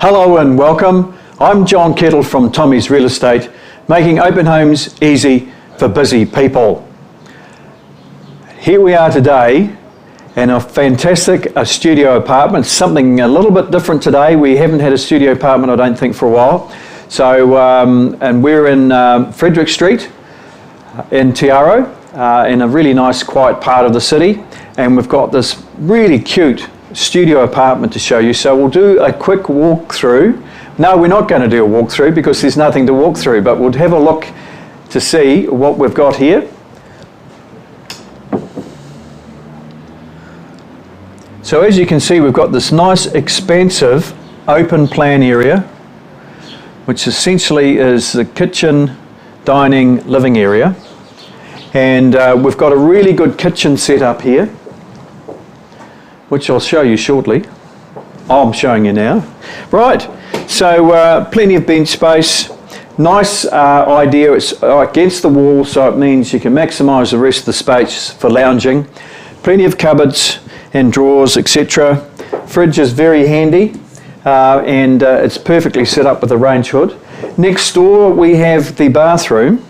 Hello and welcome. I'm John Kettle from Tommy's Real Estate, making open homes easy for busy people. Here we are today in a fantastic studio apartment, something a little bit different today. We haven't had a studio apartment, I don't think, for a while. So, and we're in Frederick Street in Tiaro, in a really nice quiet part of the city. And we've got this really cute studio apartment to show you. So we'll do a quick walkthrough. No, we're not going to do a walkthrough because there's nothing to walk through, but we'll have a look to see what we've got here. So as you can see, we've got this nice expansive open plan area, which essentially is the kitchen, dining, living area. And we've got a really good kitchen set up here, which I'll show you shortly. Oh, I'm showing you now. Right, so plenty of bench space. Nice idea, it's against the wall, so it means you can maximise the rest of the space for lounging. Plenty of cupboards and drawers, etc. Fridge is very handy, and it's perfectly set up with a range hood. Next door we have the bathroom.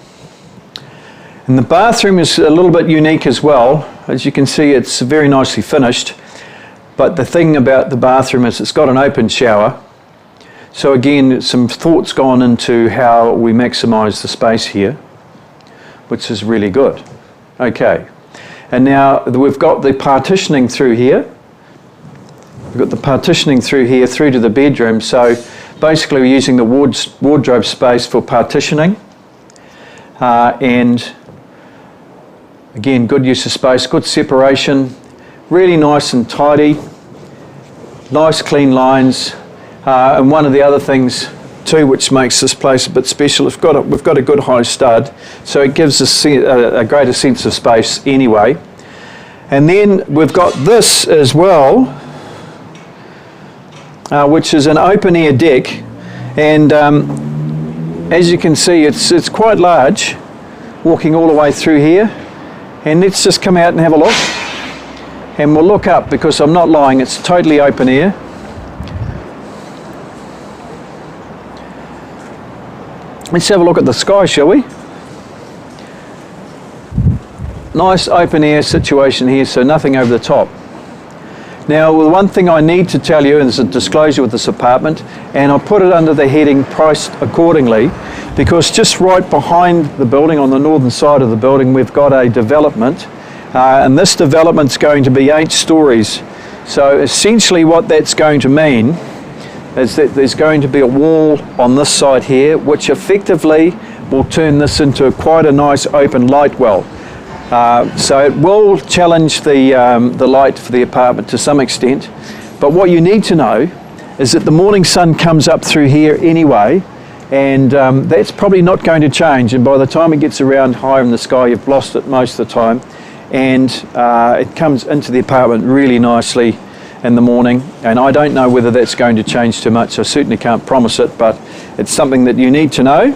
And the bathroom is a little bit unique as well. As you can see, it's very nicely finished. But the thing about the bathroom is it's got an open shower. So again, some thought's gone into how we maximise the space here, which is really good. Okay, and now we've got the partitioning through here. We've got the partitioning through here through to the bedroom. So basically we're using the wardrobe space for partitioning. And again, good use of space, good separation. Really nice and tidy, nice clean lines, and one of the other things too which makes this place a bit special, we've got a good high stud, so it gives us a greater sense of space anyway. And then we've got this as well, which is an open air deck, and as you can see it's quite large, walking all the way through here. And let's just come out and have a look. And we'll look up because I'm not lying, it's totally open air. Let's have a look at the sky, shall we? Nice open air situation here, so nothing over the top. Now, the one thing I need to tell you, and there's a disclosure with this apartment, and I'll put it under the heading priced accordingly, because just right behind the building, on the northern side of the building, we've got a development. And this development's going to be 8 stories. So essentially what that's going to mean is that there's going to be a wall on this side here, which effectively will turn this into quite a nice open light well. So it will challenge the light for the apartment to some extent. But what you need to know is that the morning sun comes up through here anyway, and that's probably not going to change. And by the time it gets around higher in the sky, you've lost it most of the time. And it comes into the apartment really nicely in the morning, and I don't know whether that's going to change too much. I certainly can't promise it, but it's something that you need to know.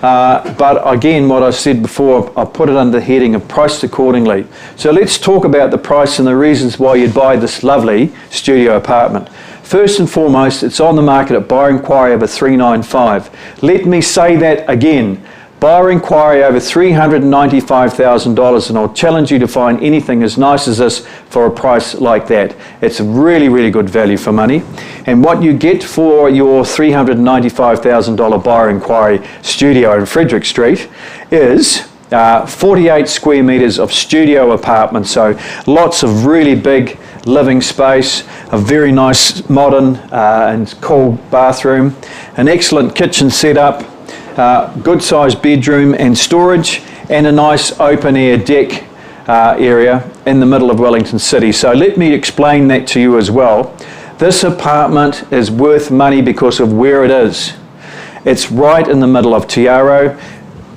But again, what I said before, I put it under the heading of priced accordingly. So let's talk about the price and the reasons why you'd buy this lovely studio apartment. First and foremost, it's on the market at buyer inquiry over $395,000. Let me say that again. Buyer inquiry over $395,000, and I'll challenge you to find anything as nice as this for a price like that. It's a really, really good value for money. And what you get for your $395,000 buyer inquiry studio in Frederick Street is 48 square metres of studio apartment. So lots of really big living space, a very nice modern and cool bathroom, an excellent kitchen setup, good sized bedroom and storage, and a nice open air deck area in the middle of Wellington City. So let me explain that to you as well. This apartment is worth money because of where it is. It's right in the middle of Tiaro.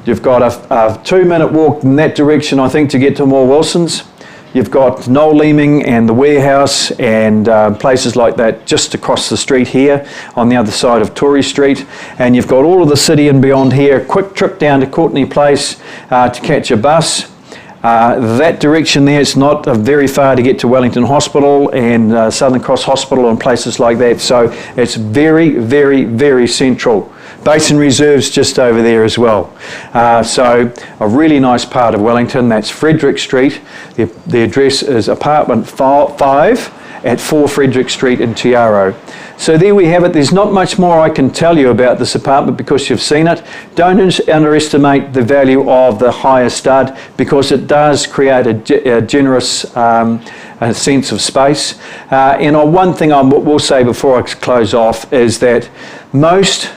You've got a 2-minute walk in that direction, I think, to get to Moore Wilson's. You've got Noel Leeming and the warehouse and places like that just across the street here on the other side of Tory Street. And you've got all of the city and beyond here. Quick trip down to Courtney Place to catch a bus. That direction there, it's not very far to get to Wellington Hospital and Southern Cross Hospital and places like that. So it's very, very, very central. Basin Reserve's just over there as well. So a really nice part of Wellington. That's Frederick Street. The address is apartment 5 at 4 Frederick Street in Tiaro. So there we have it. There's not much more I can tell you about this apartment because you've seen it. Don't underestimate the value of the higher stud because it does create a generous a sense of space. And one thing I will say before I close off is that most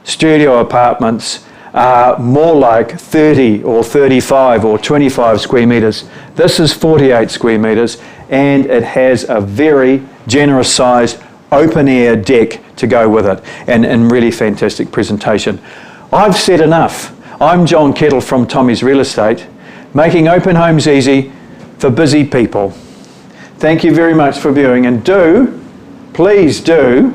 studio apartments are more like 30 or 35 or 25 square metres. This is 48 square metres and it has a very generous sized open air deck to go with it and really fantastic presentation. I've said enough. I'm John Kettle from Tommy's Real Estate, making open homes easy for busy people. Thank you very much for viewing and please do,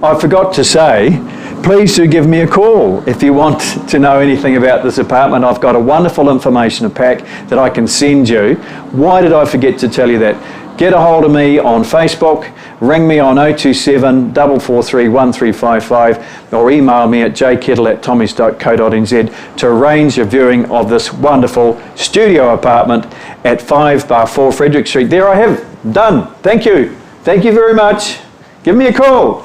I forgot to say, please do give me a call if you want to know anything about this apartment. I've got a wonderful information pack that I can send you. Why did I forget to tell you that? Get a hold of me on Facebook, ring me on 027 443 1355 or email me at jkettle@tommys.co.nz to arrange a viewing of this wonderful studio apartment at 5/4 Frederick Street. There I have done. Thank you. Thank you very much. Give me a call.